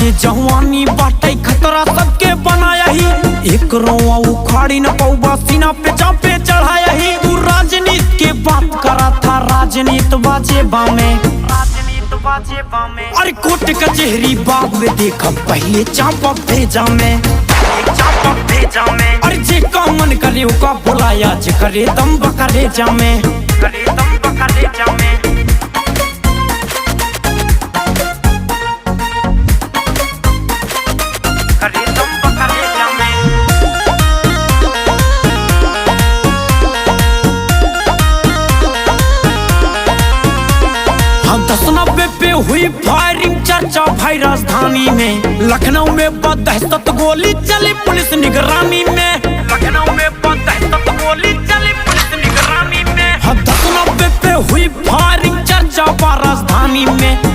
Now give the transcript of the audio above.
के जवानी बाटे खतरा सबके बनाया ही। एक रोआ उखाड़ी न पौवा सीना पे चापे चढ़ाया ही। तू राजनीति के बात करा था राजनीति बाजे बामे, अरे कोर्ट कचहरी बाग में देखा पहले चापा भेजा में, अरे जे का मन करे ओका बुलाया जे करे दम बकरे जामे, करे दम बकरे जामे। हम 10-90 पे हुई फायरिंग चर्चा भाई राजधानी में। लखनऊ में बदहशत गोली चली पुलिस निगरानी में, लखनऊ में बदहशत गोली चली पुलिस निगरानी में। हम 10-90 पे हुई फायरिंग चर्चा राजधानी में।